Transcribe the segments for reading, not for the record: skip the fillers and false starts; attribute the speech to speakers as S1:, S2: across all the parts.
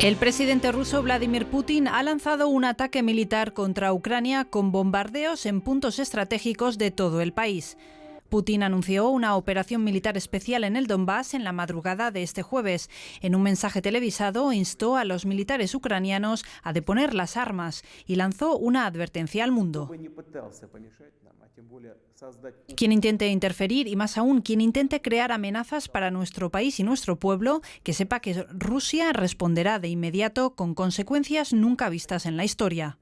S1: El presidente ruso Vladimir Putin ha lanzado un ataque militar contra Ucrania con bombardeos en puntos estratégicos de todo el país. Putin anunció una operación militar especial en el Donbass en la madrugada de este jueves. En un mensaje televisado instó a los militares ucranianos a deponer las armas y lanzó una advertencia al mundo. Quien intente interferir y más aún quien intente crear amenazas para nuestro país y nuestro pueblo, que sepa que Rusia responderá de inmediato con consecuencias nunca vistas en la historia.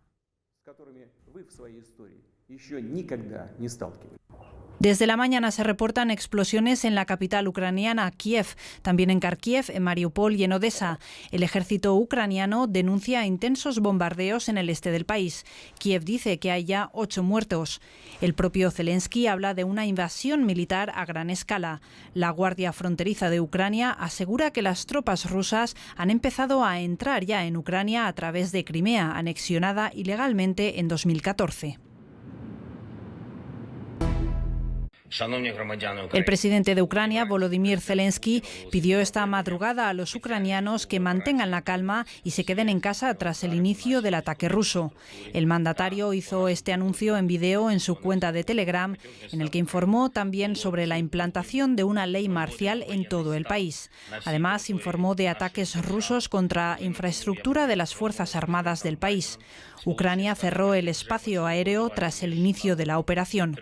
S1: Desde la mañana se reportan explosiones en la capital ucraniana, Kiev, también en Kharkiv, en Mariupol y en Odesa. El ejército ucraniano denuncia intensos bombardeos en el este del país. Kiev dice que hay ya 8 muertos. El propio Zelensky habla de una invasión militar a gran escala. La Guardia Fronteriza de Ucrania asegura que las tropas rusas han empezado a entrar ya en Ucrania a través de Crimea, anexionada ilegalmente en 2014. El presidente de Ucrania, Volodymyr Zelensky, pidió esta madrugada a los ucranianos que mantengan la calma y se queden en casa tras el inicio del ataque ruso. El mandatario hizo este anuncio en vídeo en su cuenta de Telegram, en el que informó también sobre la implantación de una ley marcial en todo el país. Además, informó de ataques rusos contra infraestructura de las Fuerzas Armadas del país. Ucrania cerró el espacio aéreo tras el inicio de la operación.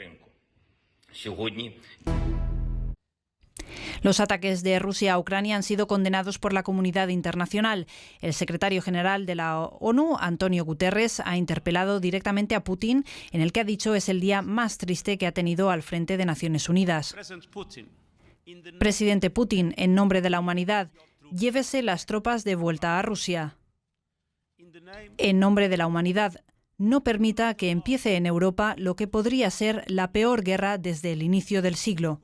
S1: Los ataques de Rusia a Ucrania han sido condenados por la comunidad internacional. El secretario general de la ONU, Antonio Guterres, ha interpelado directamente a Putin, en el que ha dicho es el día más triste que ha tenido al frente de Naciones Unidas. Presidente Putin, en nombre de la humanidad, llévese las tropas de vuelta a Rusia. En nombre de la humanidad, no permita que empiece en Europa lo que podría ser la peor guerra desde el inicio del siglo.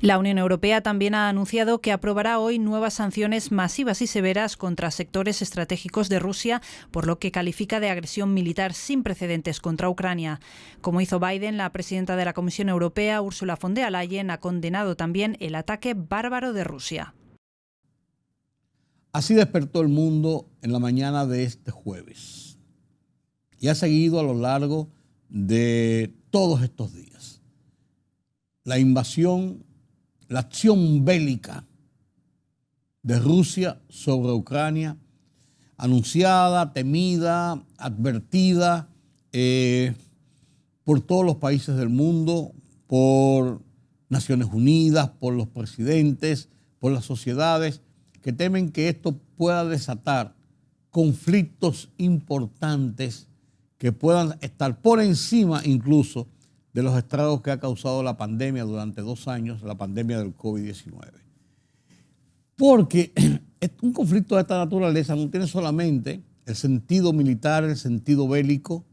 S1: La Unión Europea también ha anunciado que aprobará hoy nuevas sanciones masivas y severas contra sectores estratégicos de Rusia, por lo que califica de agresión militar sin precedentes contra Ucrania. Como hizo Biden, la presidenta de la Comisión Europea, Ursula von der Leyen, ha condenado también el ataque bárbaro de Rusia.
S2: Así despertó el mundo en la mañana de este jueves y ha seguido a lo largo de todos estos días. La invasión, la acción bélica de Rusia sobre Ucrania, anunciada, temida, advertida por todos los países del mundo, por Naciones Unidas, por los presidentes, por las sociedades, que temen que esto pueda desatar conflictos importantes que puedan estar por encima incluso de los estragos que ha causado la pandemia durante 2 años, la pandemia del COVID-19. Porque un conflicto de esta naturaleza no tiene solamente el sentido militar, el sentido bélico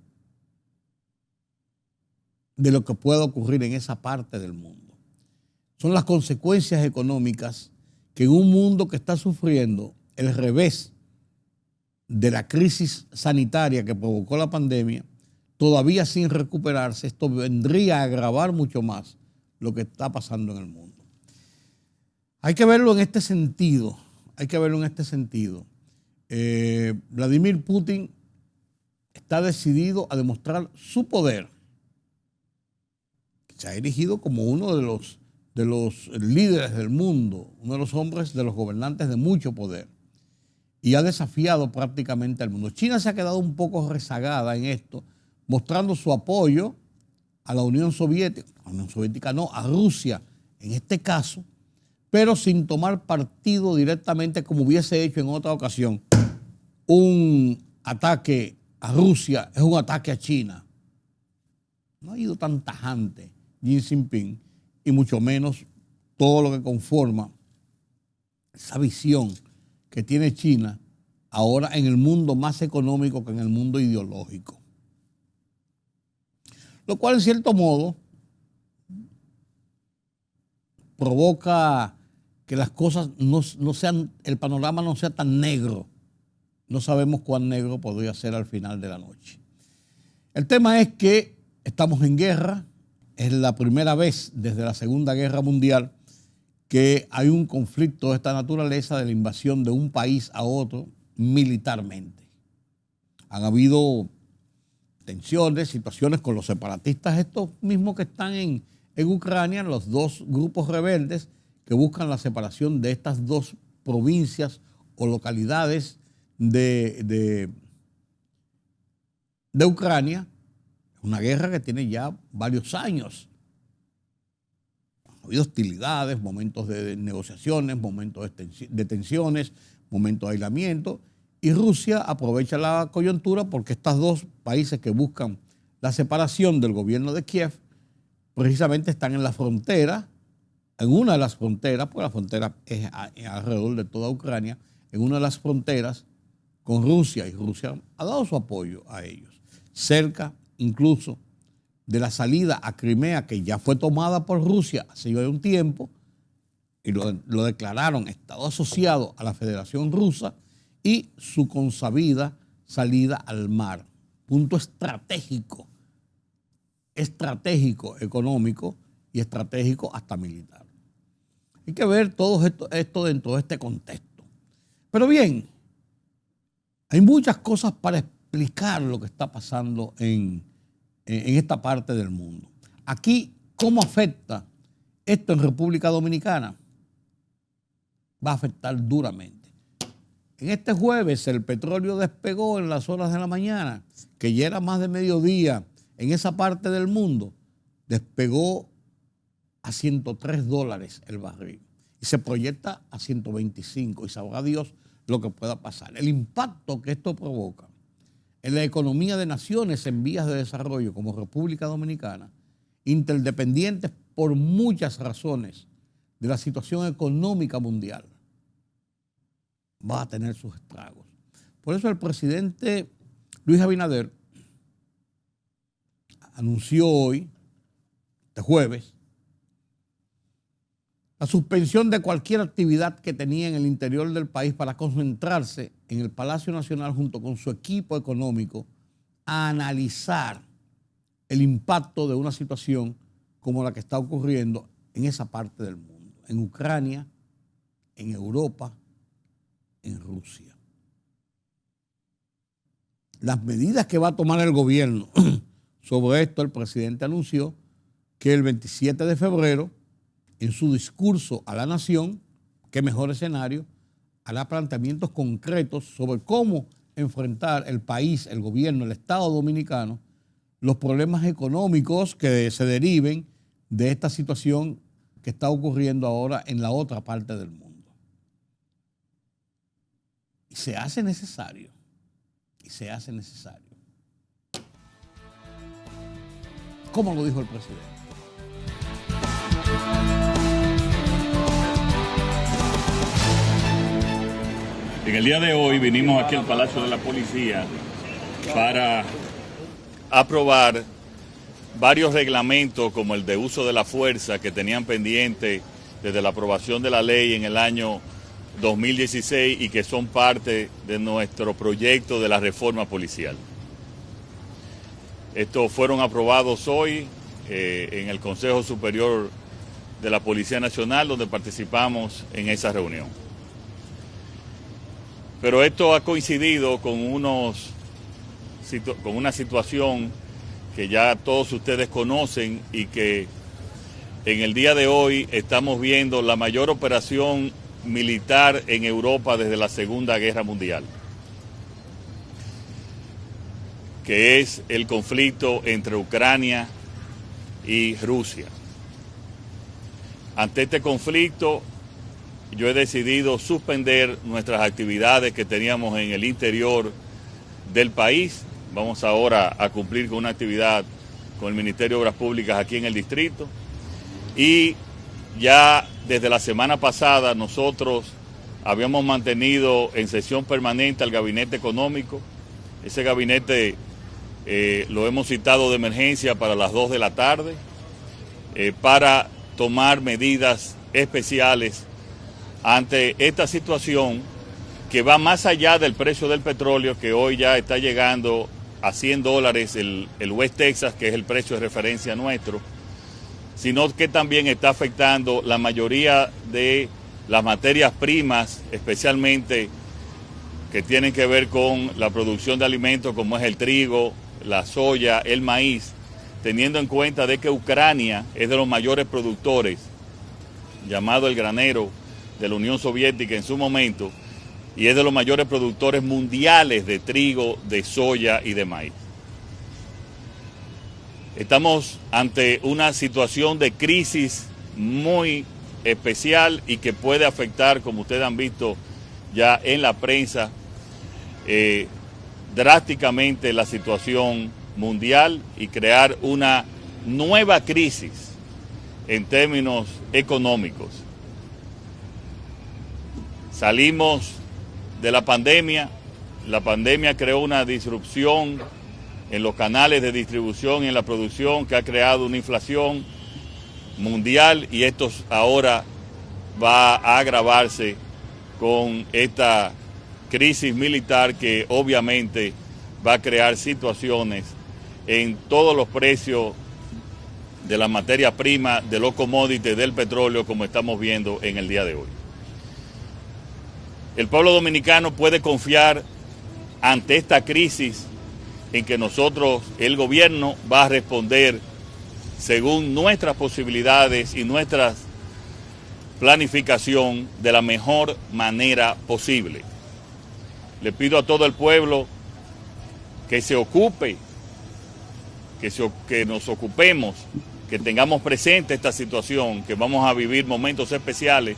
S2: de lo que pueda ocurrir en esa parte del mundo. Son las consecuencias económicas que en un mundo que está sufriendo el revés de la crisis sanitaria que provocó la pandemia, todavía sin recuperarse, esto vendría a agravar mucho más lo que está pasando en el mundo. Hay que verlo en este sentido, Vladimir Putin está decidido a demostrar su poder. Se ha erigido como uno de los líderes del mundo, uno de los hombres, de los gobernantes de mucho poder. Y ha desafiado prácticamente al mundo. China se ha quedado un poco rezagada en esto, mostrando su apoyo a la Unión Soviética, no, a Rusia en este caso, pero sin tomar partido directamente como hubiese hecho en otra ocasión. Un ataque a Rusia es un ataque a China. No ha ido tan tajante Xi Jinping y mucho menos todo lo que conforma esa visión que tiene China ahora en el mundo más económico que en el mundo ideológico. Lo cual en cierto modo provoca que las cosas no sean, el panorama no sea tan negro. No sabemos cuán negro podría ser al final de la noche. El tema es que estamos en guerra, es la primera vez desde la Segunda Guerra Mundial que hay un conflicto de esta naturaleza, de la invasión de un país a otro militarmente. Han habido tensiones, situaciones con los separatistas, estos mismos que están en Ucrania, los dos grupos rebeldes que buscan la separación de estas dos provincias o localidades de Ucrania. Una guerra que tiene ya varios años. Ha habido hostilidades, momentos de negociaciones, momentos de tensiones, momentos de aislamiento. Y Rusia aprovecha la coyuntura porque estos dos países que buscan la separación del gobierno de Kiev precisamente están en la frontera, en una de las fronteras, porque la frontera es alrededor de toda Ucrania, en una de las fronteras con Rusia, y Rusia ha dado su apoyo a ellos. Cerca incluso de la salida a Crimea, que ya fue tomada por Rusia hace ya un tiempo, y lo declararon Estado asociado a la Federación Rusa, y su consabida salida al mar. Punto estratégico económico y estratégico hasta militar. Hay que ver todo esto dentro de este contexto. Pero bien, hay muchas cosas para explicar lo que está pasando en esta parte del mundo. Aquí, ¿cómo afecta esto en República Dominicana? Va a afectar duramente. En este jueves el petróleo despegó en las horas de la mañana, que ya era más de mediodía en esa parte del mundo, despegó a $103 el barril y se proyecta a 125 y sabrá Dios lo que pueda pasar. El impacto que esto provoca en la economía de naciones en vías de desarrollo como República Dominicana, interdependientes por muchas razones de la situación económica mundial, va a tener sus estragos. Por eso el presidente Luis Abinader anunció hoy, este jueves, la suspensión de cualquier actividad que tenía en el interior del país para concentrarse en el Palacio Nacional junto con su equipo económico a analizar el impacto de una situación como la que está ocurriendo en esa parte del mundo, en Ucrania, en Europa, en Rusia. Las medidas que va a tomar el gobierno sobre esto, el presidente anunció que el 27 de febrero, en su discurso a la nación, qué mejor escenario, hará planteamientos concretos sobre cómo enfrentar el país, el gobierno, el Estado dominicano, los problemas económicos que se deriven de esta situación que está ocurriendo ahora en la otra parte del mundo. Y se hace necesario. ¿Cómo lo dijo el presidente?
S3: En el día de hoy vinimos aquí al Palacio de la Policía para aprobar varios reglamentos como el de uso de la fuerza que tenían pendiente desde la aprobación de la ley en el año 2016 y que son parte de nuestro proyecto de la reforma policial. Estos fueron aprobados hoy en el Consejo Superior de la Policía Nacional, donde participamos en esa reunión. Pero esto ha coincidido con una situación que ya todos ustedes conocen y que en el día de hoy estamos viendo la mayor operación militar en Europa desde la Segunda Guerra Mundial, que es el conflicto entre Ucrania y Rusia. Ante este conflicto, yo he decidido suspender nuestras actividades que teníamos en el interior del país. Vamos ahora a cumplir con una actividad con el Ministerio de Obras Públicas aquí en el distrito. Y ya desde la semana pasada nosotros habíamos mantenido en sesión permanente al gabinete económico. Ese gabinete lo hemos citado de emergencia para las 2 de la tarde para tomar medidas especiales ante esta situación que va más allá del precio del petróleo, que hoy ya está llegando a $100 el West Texas, que es el precio de referencia nuestro, sino que también está afectando la mayoría de las materias primas, especialmente que tienen que ver con la producción de alimentos como es el trigo, la soya, el maíz, teniendo en cuenta de que Ucrania es de los mayores productores, llamado el granero de la Unión Soviética en su momento, y es de los mayores productores mundiales de trigo, de soya y de maíz. Estamos ante una situación de crisis muy especial y que puede afectar, como ustedes han visto ya en la prensa, drásticamente la situación mundial y crear una nueva crisis en términos económicos. Salimos de la pandemia creó una disrupción en los canales de distribución y en la producción que ha creado una inflación mundial y esto ahora va a agravarse con esta crisis militar que obviamente va a crear situaciones en todos los precios de la materia prima, de los commodities, del petróleo, como estamos viendo en el día de hoy. El pueblo dominicano puede confiar ante esta crisis en que nosotros, el gobierno, va a responder según nuestras posibilidades y nuestra planificación de la mejor manera posible. Le pido a todo el pueblo que se ocupe, que nos ocupemos, que tengamos presente esta situación, que vamos a vivir momentos especiales,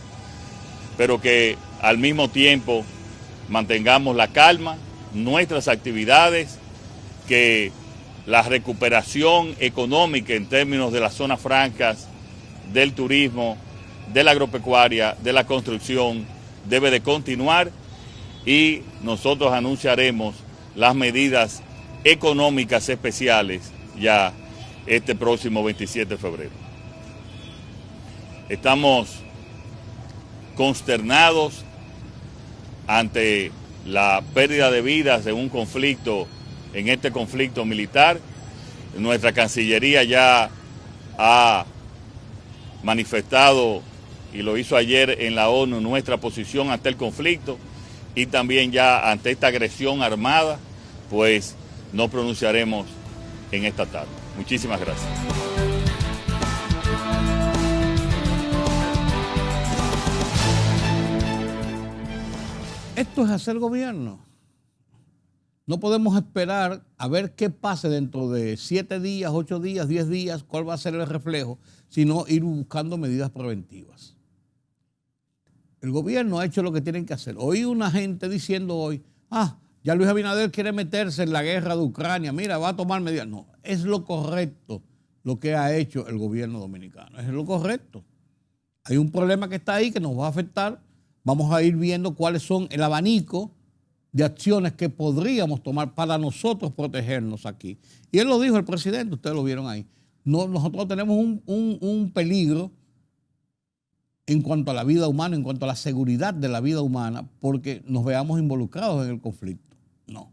S3: pero que al mismo tiempo mantengamos la calma, nuestras actividades, que la recuperación económica en términos de las zonas francas, del turismo, de la agropecuaria, de la construcción, debe de continuar y nosotros anunciaremos las medidas económicas especiales ya este próximo 27 de febrero. Estamos consternados ante la pérdida de vidas en un conflicto, en este conflicto militar. Nuestra Cancillería ya ha manifestado, y lo hizo ayer en la ONU, nuestra posición ante el conflicto y también ya ante esta agresión armada, pues nos pronunciaremos en esta tarde. Muchísimas gracias.
S2: Esto es hacer gobierno. No podemos esperar a ver qué pase dentro de 7 días, 8 días, 10 días, cuál va a ser el reflejo, sino ir buscando medidas preventivas. El gobierno ha hecho lo que tienen que hacer. Oí una gente diciendo hoy, ya Luis Abinader quiere meterse en la guerra de Ucrania, mira, va a tomar medidas. No, es lo correcto lo que ha hecho el gobierno dominicano, es lo correcto. Hay un problema que está ahí que nos va a afectar. Vamos a ir viendo cuáles son el abanico de acciones que podríamos tomar para nosotros protegernos aquí. Y él lo dijo, el presidente, ustedes lo vieron ahí. Nosotros tenemos un peligro en cuanto a la vida humana, en cuanto a la seguridad de la vida humana, porque nos veamos involucrados en el conflicto. No,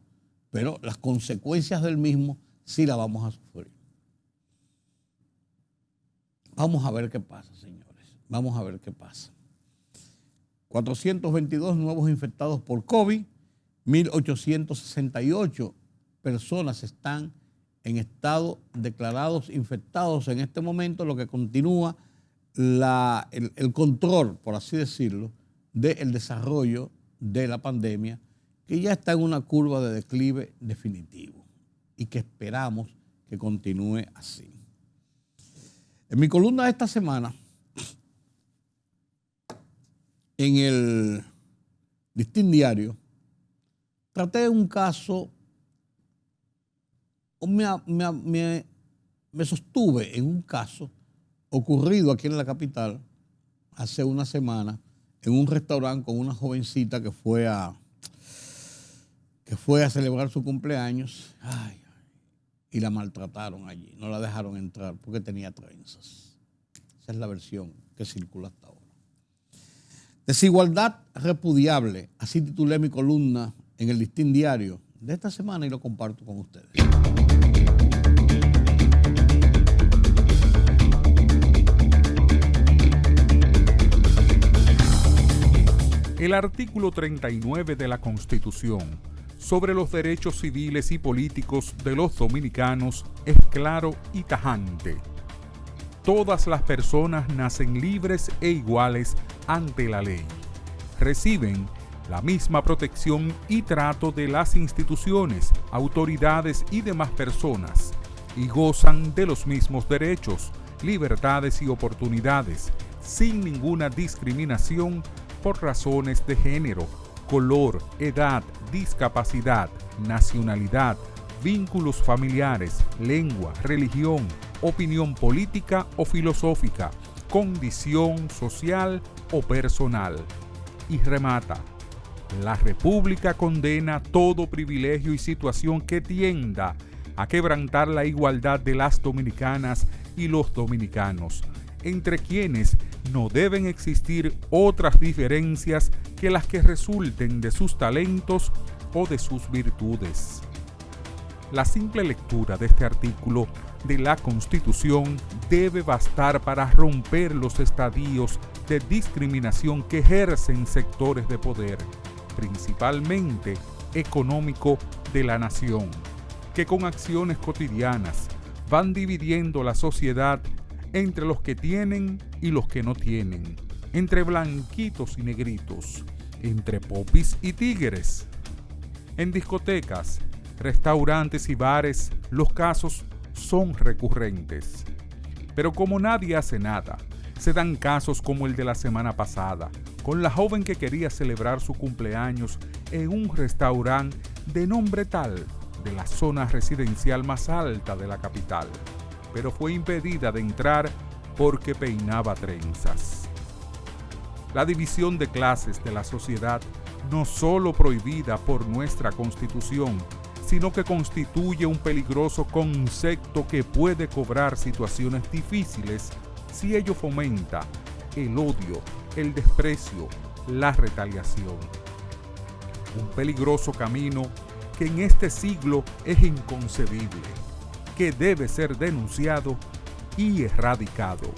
S2: pero las consecuencias del mismo sí las vamos a sufrir. Vamos a ver qué pasa, señores. Vamos a ver qué pasa. 422 nuevos infectados por COVID, 1.868 personas están en estado declarados infectados en este momento, lo que continúa el control, por así decirlo, del desarrollo de la pandemia, que ya está en una curva de declive definitivo y que esperamos que continúe así. En mi columna de esta semana, en el Listín Diario, traté un caso, me sostuve en un caso ocurrido aquí en la capital hace una semana en un restaurante con una jovencita que fue a celebrar su cumpleaños y la maltrataron allí, no la dejaron entrar porque tenía trenzas. Esa es la versión que circula hasta ahora. Desigualdad repudiable, así titulé mi columna en el Listín Diario de esta semana y lo comparto con ustedes.
S4: El artículo 39 de la Constitución sobre los derechos civiles y políticos de los dominicanos es claro y tajante. Todas las personas nacen libres e iguales ante la ley. Reciben la misma protección y trato de las instituciones, autoridades y demás personas, y gozan de los mismos derechos, libertades y oportunidades, sin ninguna discriminación por razones de género, color, edad, discapacidad, nacionalidad, vínculos familiares, lengua, religión, opinión política o filosófica, condición social o personal. Y remata: la República condena todo privilegio y situación que tienda a quebrantar la igualdad de las dominicanas y los dominicanos, entre quienes no deben existir otras diferencias que las que resulten de sus talentos o de sus virtudes. La simple lectura de este artículo de la Constitución debe bastar para romper los estadios de discriminación que ejercen sectores de poder, principalmente económico, de la nación, que con acciones cotidianas van dividiendo la sociedad entre los que tienen y los que no tienen, entre blanquitos y negritos, entre popis y tigres. En discotecas, restaurantes y bares, los casos son recurrentes. Pero como nadie hace nada, se dan casos como el de la semana pasada, con la joven que quería celebrar su cumpleaños en un restaurante de nombre tal de la zona residencial más alta de la capital, pero fue impedida de entrar porque peinaba trenzas. La división de clases de la sociedad, no solo prohibida por nuestra Constitución, sino que constituye un peligroso concepto que puede cobrar situaciones difíciles si ello fomenta el odio, el desprecio, la retaliación. Un peligroso camino que en este siglo es inconcebible, que debe ser denunciado y erradicado.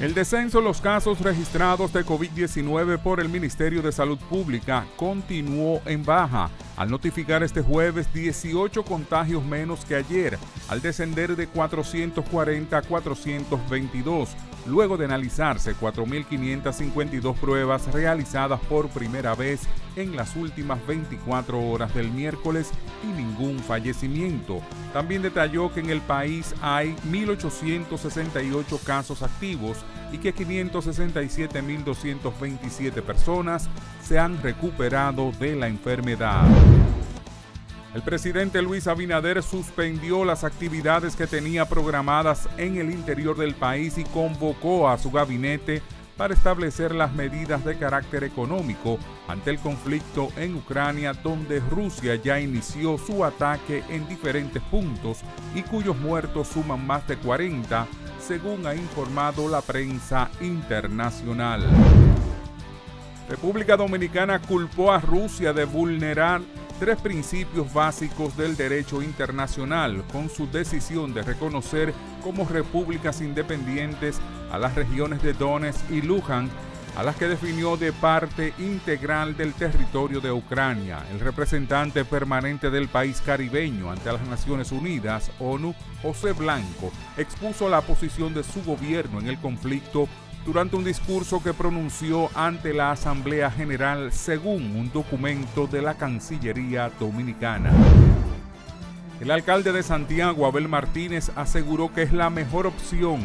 S4: El descenso en los casos registrados de COVID-19 por el Ministerio de Salud Pública continuó en baja, al notificar este jueves 18 contagios menos que ayer, al descender de 440 a 422, luego de analizarse 4.552 pruebas realizadas por primera vez en las últimas 24 horas del miércoles y ningún fallecimiento. También detalló que en el país hay 1.868 casos activos y que 567.227 personas se han recuperado de la enfermedad. El presidente Luis Abinader suspendió las actividades que tenía programadas en el interior del país y convocó a su gabinete para establecer las medidas de carácter económico ante el conflicto en Ucrania, donde Rusia ya inició su ataque en diferentes puntos y cuyos muertos suman más de 40, según ha informado la prensa internacional. República Dominicana culpó a Rusia de vulnerar 3 principios básicos del derecho internacional con su decisión de reconocer como repúblicas independientes a las regiones de Donetsk y Luhansk, a las que definió de parte integral del territorio de Ucrania. El representante permanente del país caribeño ante las Naciones Unidas, ONU, José Blanco, expuso la posición de su gobierno en el conflicto durante un discurso que pronunció ante la Asamblea General, según un documento de la Cancillería Dominicana. El alcalde de Santiago, Abel Martínez, aseguró que es la mejor opción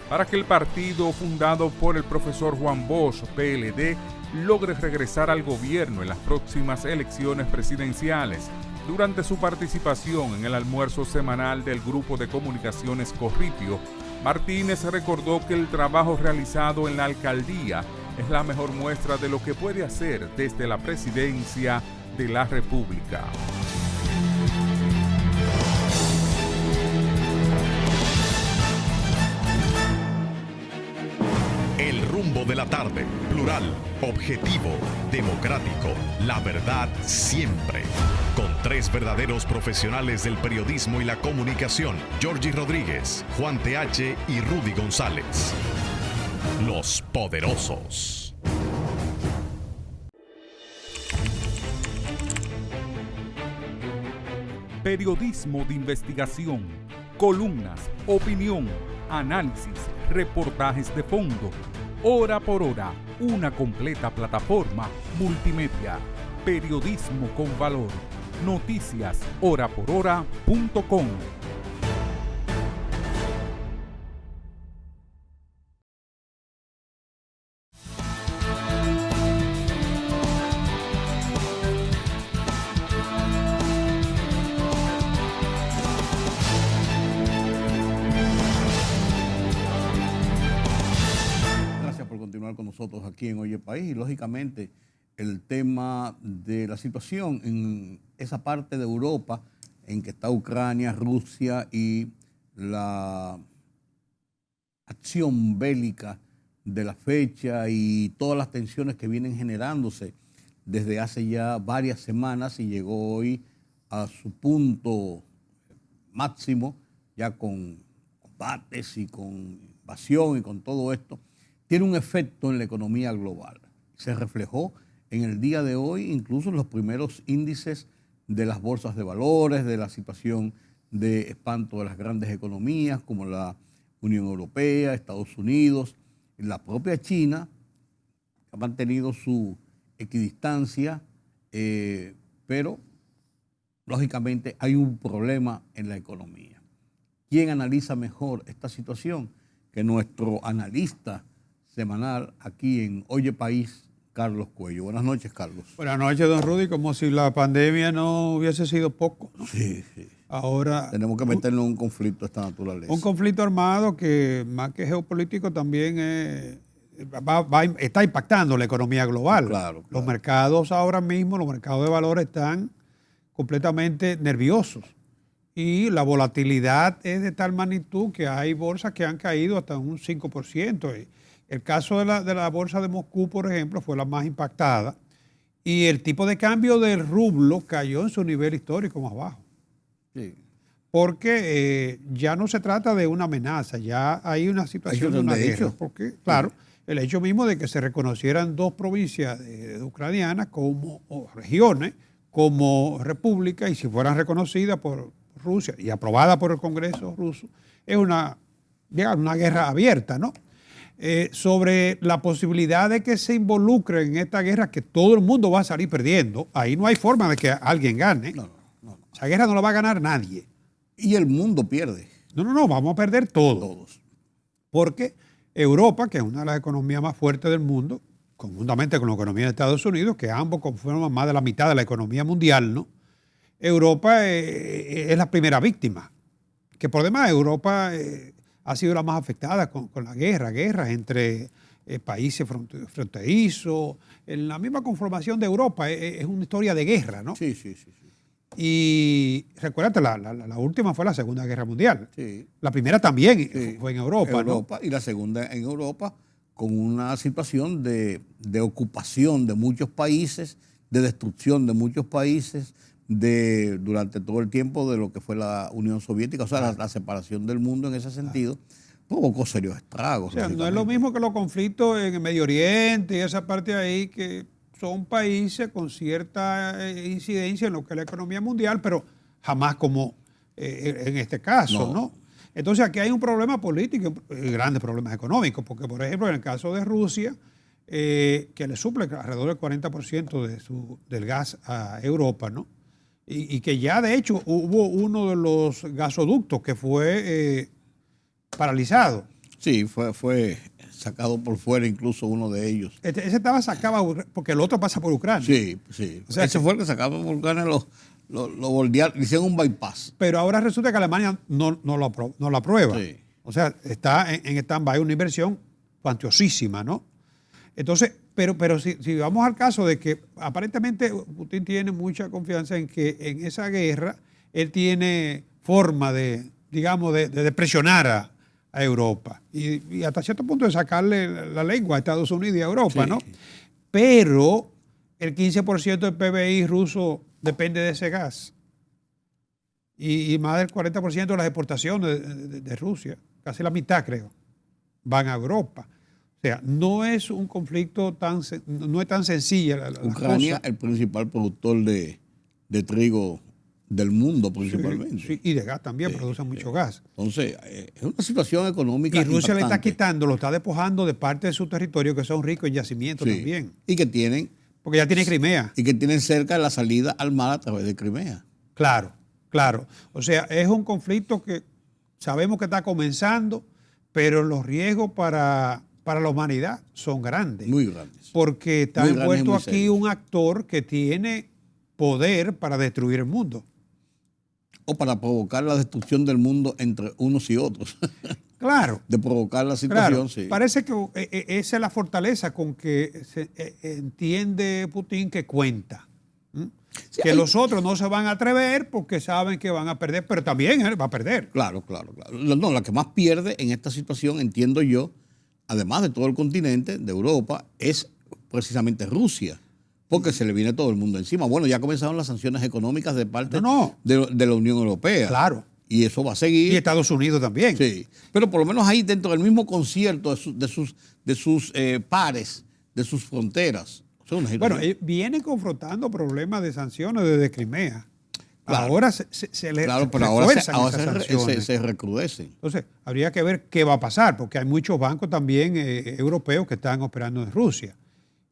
S4: para que el partido fundado por el profesor Juan Bosch, PLD, logre regresar al gobierno en las próximas elecciones presidenciales. Durante su participación en el almuerzo semanal del Grupo de Comunicaciones Corripio, Martínez recordó que el trabajo realizado en la alcaldía es la mejor muestra de lo que puede hacer desde la presidencia de la República.
S5: El rumbo de la tarde. Plural, objetivo, democrático, la verdad siempre. Con tres verdaderos profesionales del periodismo y la comunicación, Georgie Rodríguez, Juan TH y Rudy González. Los Poderosos.
S4: Periodismo de investigación, columnas, opinión, análisis, reportajes de fondo. Hora por hora, una completa plataforma multimedia. Periodismo con valor. Noticias horaporhora.com.
S2: Con nosotros aquí en Oye País y lógicamente el tema de la situación en esa parte de Europa en que está Ucrania, Rusia y la acción bélica de la fecha y todas las tensiones que vienen generándose desde hace ya varias semanas y llegó hoy a su punto máximo ya con combates y con invasión y con todo esto. Tiene un efecto en la economía global. Se reflejó en el día de hoy, incluso en los primeros índices de las bolsas de valores, de la situación de espanto de las grandes economías como la Unión Europea, Estados Unidos, la propia China, que ha mantenido su equidistancia, pero lógicamente hay un problema en la economía. ¿Quién analiza mejor esta situación que nuestro analista semanal aquí en Oye País, Carlos Cuello? Buenas noches, Carlos.
S6: Buenas noches, don Rudy. Como si la pandemia no hubiese sido poco, ¿no?
S2: Sí, sí.
S6: Ahora
S2: tenemos que meternos en un conflicto de esta naturaleza.
S6: Un conflicto armado que, más que geopolítico, también está impactando la economía global.
S2: Claro.
S6: Los mercados ahora mismo, los mercados de valores están completamente nerviosos. Y la volatilidad es de tal magnitud que hay bolsas que han caído hasta un 5%. El caso de la bolsa de Moscú, por ejemplo, fue la más impactada y el tipo de cambio del rublo cayó en su nivel histórico más bajo.
S2: Sí.
S6: Porque ya no se trata de una amenaza, ya hay una situación de una guerra. Porque, claro, el hecho mismo de que se reconocieran dos provincias ucranianas como regiones, como república, y si fueran reconocidas por Rusia y aprobadas por el Congreso ruso, es una guerra abierta, ¿no? Sobre la posibilidad de que se involucre en esta guerra, que todo el mundo va a salir perdiendo. Ahí no hay forma de que alguien gane.
S2: No.
S6: Esa guerra no la va a ganar nadie.
S2: Y el mundo pierde.
S6: No, vamos a perder todos. Porque Europa, que es una de las economías más fuertes del mundo, conjuntamente con la economía de Estados Unidos, que ambos conforman más de la mitad de la economía mundial, ¿no? Europa es la primera víctima. Que por demás, Europa ha sido la más afectada con la guerras entre países fronterizos. En la misma conformación de Europa es una historia de guerra, ¿no?
S2: Sí.
S6: Y recuérdate, la última fue la Segunda Guerra Mundial.
S2: Sí.
S6: La primera también fue en Europa, ¿no?
S2: Y la segunda en Europa, con una situación de ocupación de muchos países, de destrucción de muchos países, durante todo el tiempo de lo que fue la Unión Soviética, o sea, la separación del mundo en ese sentido, provocó serios estragos.
S6: O sea, no es lo mismo que los conflictos en el Medio Oriente y esa parte ahí, que son países con cierta incidencia en lo que es la economía mundial, pero jamás como en este caso, ¿no? Entonces aquí hay un problema político y grandes problemas económicos, porque por ejemplo en el caso de Rusia, que le suple alrededor del 40% del gas a Europa, ¿no? Y que ya de hecho hubo uno de los gasoductos que fue paralizado.
S2: Sí, fue sacado por fuera incluso uno de ellos.
S6: Ese estaba sacado porque el otro pasa por Ucrania.
S2: Sí.
S6: O sea,
S2: ese fue el que sacaba por Ucrania, lo bordearon, hicieron un bypass.
S6: Pero ahora resulta que Alemania no lo aprueba.
S2: Sí.
S6: O sea, está en stand-by una inversión cuantiosísima, ¿no? Entonces, pero si vamos al caso de que aparentemente Putin tiene mucha confianza en que en esa guerra él tiene forma de presionar a Europa y hasta cierto punto de sacarle la lengua a Estados Unidos y a Europa,
S2: Sí.
S6: ¿no? Pero el 15% del PBI ruso depende de ese gas. Y más del 40% de las exportaciones de Rusia, casi la mitad creo, van a Europa. O sea, no es un conflicto no es tan sencilla la
S2: Ucrania,
S6: cosa.
S2: el principal productor de trigo del mundo principalmente.
S6: Sí, y de gas también, producen mucho gas.
S2: Entonces, es una situación económica
S6: Y Rusia le está
S2: impactante.
S6: quitando, lo está despojando de parte de su territorio, que son ricos en yacimientos
S2: Sí.
S6: también.
S2: Y que tienen
S6: Crimea.
S2: y que tienen cerca la salida al mar a través de Crimea.
S6: Claro, claro. O sea, es un conflicto que sabemos que está comenzando, pero los riesgos para la humanidad son grandes.
S2: Muy grandes.
S6: Porque está
S2: Muy grandes y
S6: envuelto
S2: muy
S6: aquí
S2: serios.
S6: un actor que tiene poder para destruir el mundo.
S2: O para provocar la destrucción del mundo entre unos y otros.
S6: Claro.
S2: De provocar la situación,
S6: Claro,
S2: sí.
S6: parece que esa es la fortaleza con que se entiende Putin que cuenta. ¿Mm?
S2: Sí,
S6: Que
S2: hay-
S6: los otros no se van a atrever porque saben que van a perder, pero también él va a perder.
S2: Claro. No, la que más pierde en esta situación, entiendo yo, además de todo el continente, de Europa, es precisamente Rusia. Porque se le viene todo el mundo encima. Bueno, ya comenzaron las sanciones económicas de parte
S6: No.
S2: de la Unión Europea.
S6: Claro.
S2: Y eso va a seguir.
S6: Y Estados Unidos también.
S2: Sí, pero por lo menos ahí dentro del mismo concierto de sus pares, de sus fronteras. O sea, una
S6: Bueno,
S2: situación-
S6: vienen confrontando problemas de sanciones desde Crimea.
S2: Claro.
S6: Ahora se le
S2: claro, pero ahora,
S6: refuerzan esas sanciones.
S2: se recrudecen.
S6: Entonces, habría que ver qué va a pasar, porque hay muchos bancos también europeos que están operando en Rusia.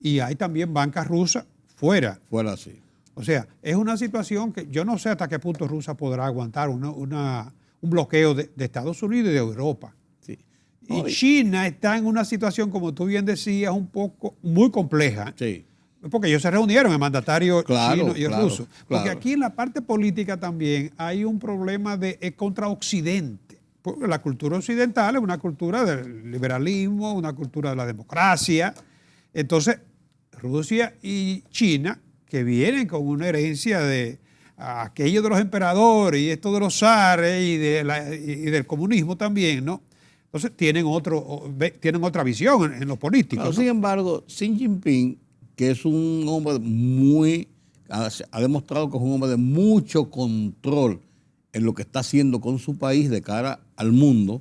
S6: Y hay también bancas rusas fuera.
S2: Fuera así.
S6: O sea, es una situación que yo no sé hasta qué punto Rusia podrá aguantar un bloqueo de Estados Unidos y de Europa.
S2: Sí.
S6: Y
S2: No,
S6: China está en una situación, como tú bien decías, muy compleja.
S2: sí.
S6: Porque ellos se reunieron, el mandatario
S2: Claro,
S6: chino y el
S2: claro,
S6: ruso. Porque
S2: claro.
S6: aquí en la parte política también hay un problema contra Occidente. Porque la cultura occidental es una cultura del liberalismo, una cultura de la democracia. Entonces, Rusia y China, que vienen con una herencia de aquello de los emperadores y esto de los zares y del comunismo también, ¿no? Entonces tienen otra visión en los políticos.
S2: Claro,
S6: ¿no?
S2: sin embargo, Xi Jinping, que es un hombre ha demostrado que es un hombre de mucho control en lo que está haciendo con su país de cara al mundo.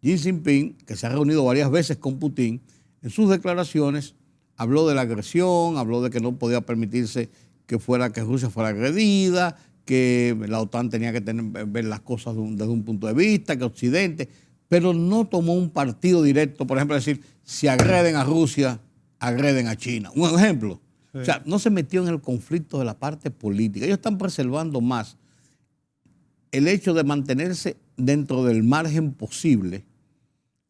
S2: Xi Jinping, que se ha reunido varias veces con Putin, en sus declaraciones habló de la agresión, habló de que no podía permitirse que Rusia fuera agredida, que la OTAN tenía que ver las cosas desde un punto de vista, que Occidente, pero no tomó un partido directo, por ejemplo, decir, si agreden a Rusia, agreden a China. Un ejemplo.
S6: Sí.
S2: O sea, no se metió en el conflicto de la parte política. Ellos están preservando más el hecho de mantenerse dentro del margen posible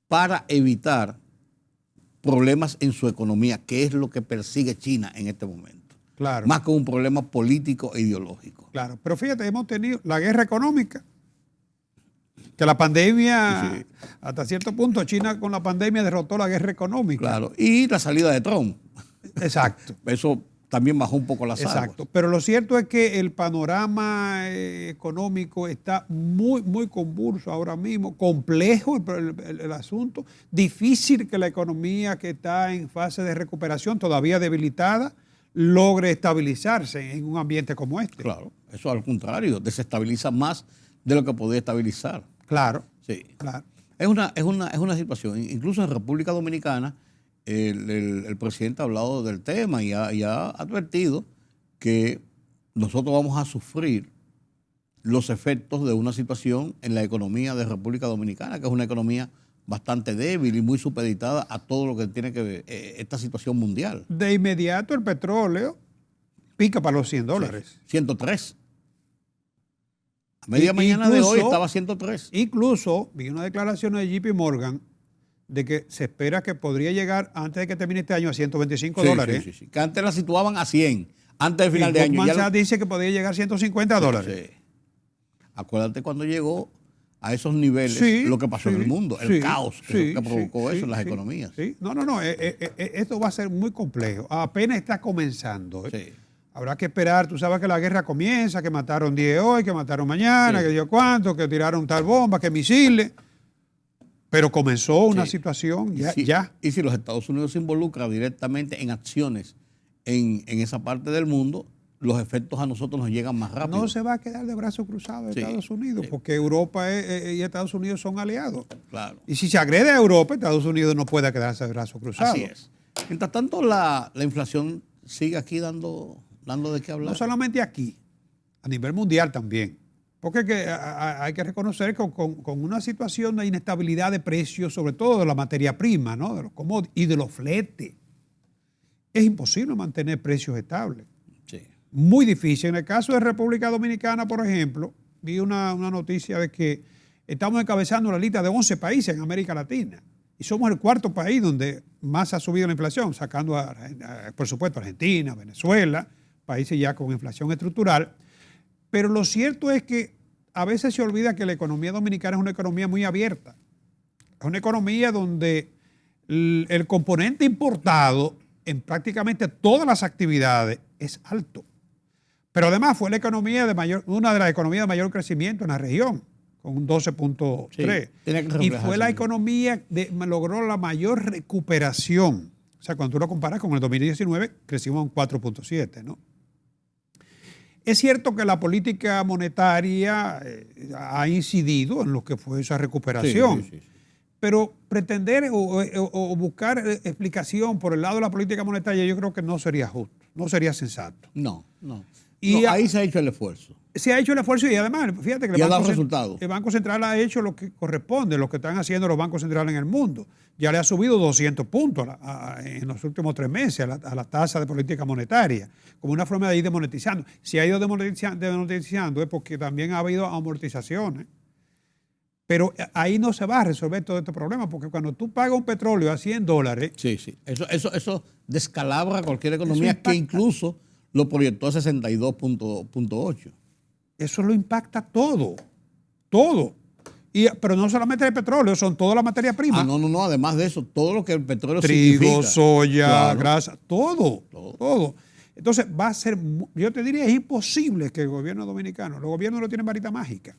S2: para evitar problemas en su economía, que es lo que persigue China en este momento.
S6: Claro.
S2: Más que un problema político e ideológico.
S6: Claro, pero fíjate, hemos tenido la guerra económica, que la pandemia,
S2: Sí.
S6: hasta cierto punto, China con la pandemia derrotó la guerra económica.
S2: Claro. Y la salida de Trump.
S6: Exacto.
S2: Eso también bajó un poco las aguas.
S6: Exacto. Pero lo cierto es que el panorama económico está muy, muy convulso ahora mismo, complejo el asunto, difícil que la economía que está en fase de recuperación, todavía debilitada, logre estabilizarse en un ambiente como este.
S2: Claro. Eso al contrario, desestabiliza más de lo que podía estabilizar.
S6: Claro,
S2: Sí.
S6: claro.
S2: Es una situación. Incluso en República Dominicana, el presidente ha hablado del tema y ha advertido que nosotros vamos a sufrir los efectos de una situación en la economía de República Dominicana, que es una economía bastante débil y muy supeditada a todo lo que tiene que ver esta situación mundial.
S6: De inmediato el petróleo pica para los $100.
S2: 103. A media mañana de hoy estaba 103.
S6: Incluso vi una declaración de JP Morgan de que se espera que podría llegar antes de que termine este año a $125.
S2: Sí. Que antes la situaban a 100, antes del final de año.
S6: Goldman
S2: Ya
S6: Sachs dice que podría llegar a $150.
S2: Sí. Acuérdate cuando llegó a esos niveles
S6: Sí,
S2: lo que pasó en el mundo, el
S6: sí,
S2: caos
S6: sí,
S2: que provocó
S6: sí,
S2: eso en las
S6: sí,
S2: economías.
S6: Sí. No. Esto va a ser muy complejo. Apenas está comenzando.
S2: Sí.
S6: Habrá que esperar. Tú sabes que la guerra comienza, que mataron 10 hoy, que mataron mañana,
S2: Sí.
S6: que dio cuánto, que tiraron tal bomba, que misiles. Pero comenzó una
S2: Sí.
S6: situación
S2: Y y si los Estados Unidos se involucran directamente en acciones en esa parte del mundo, los efectos a nosotros nos llegan más rápido.
S6: No se va a quedar de brazos cruzados
S2: Sí,
S6: Estados Unidos,
S2: sí.
S6: porque Europa y Estados Unidos son aliados.
S2: Claro.
S6: Y si se agrede a Europa, Estados Unidos no puede quedarse de brazos cruzados.
S2: Así es. Mientras tanto, la inflación sigue aquí dando de qué hablar.
S6: No solamente aquí, a nivel mundial también. Porque hay que reconocer que con una situación de inestabilidad de precios, sobre todo de la materia prima, ¿no? De los commodities y de los fletes, es imposible mantener precios estables.
S2: Sí.
S6: Muy difícil. En el caso de República Dominicana, por ejemplo, vi una noticia de que estamos encabezando la lista de 11 países en América Latina. Y somos el cuarto país donde más ha subido la inflación, sacando, por supuesto, Argentina, Venezuela, países ya con inflación estructural. Pero lo cierto es que a veces se olvida que la economía dominicana es una economía muy abierta. Es una economía donde el componente importado en prácticamente todas las actividades es alto. Pero además fue la economía una de las economías de mayor crecimiento en la región, con un 12.3.
S2: Sí, tiene que
S6: Y
S2: reflejarse
S6: fue la
S2: en-
S6: economía que logró la mayor recuperación. O sea, cuando tú lo comparas con el 2019, crecimos un 4.7, ¿no? Es cierto que la política monetaria ha incidido en lo que fue esa recuperación.
S2: Sí.
S6: Pero pretender o buscar explicación por el lado de la política monetaria yo creo que no sería justo, no sería sensato.
S2: No.
S6: Y
S2: No, ahí se ha hecho el esfuerzo.
S6: Se ha hecho el esfuerzo y además, fíjate que
S2: Y ha dado resultados.
S6: el Banco Central ha hecho lo que corresponde, lo que están haciendo los bancos centrales en el mundo. Ya le ha subido 200 puntos en los últimos 3 meses a la tasa de política monetaria, como una forma de ir demonetizando. Si ha ido demonetizando es porque también ha habido amortizaciones. Pero ahí no se va a resolver todo este problema, porque cuando tú pagas un petróleo a $100,
S2: Sí. Eso descalabra cualquier economía
S6: impacta.
S2: que incluso lo proyectó a 62.8.
S6: eso lo impacta todo. Pero no solamente el petróleo, son toda la materia prima.
S2: No. Además de eso, todo lo que el petróleo
S6: Trigo,
S2: significa.
S6: soya,
S2: Claro.
S6: grasa, todo. Entonces va a ser, yo te diría, es imposible que el gobierno dominicano, los gobiernos no tienen varita mágica.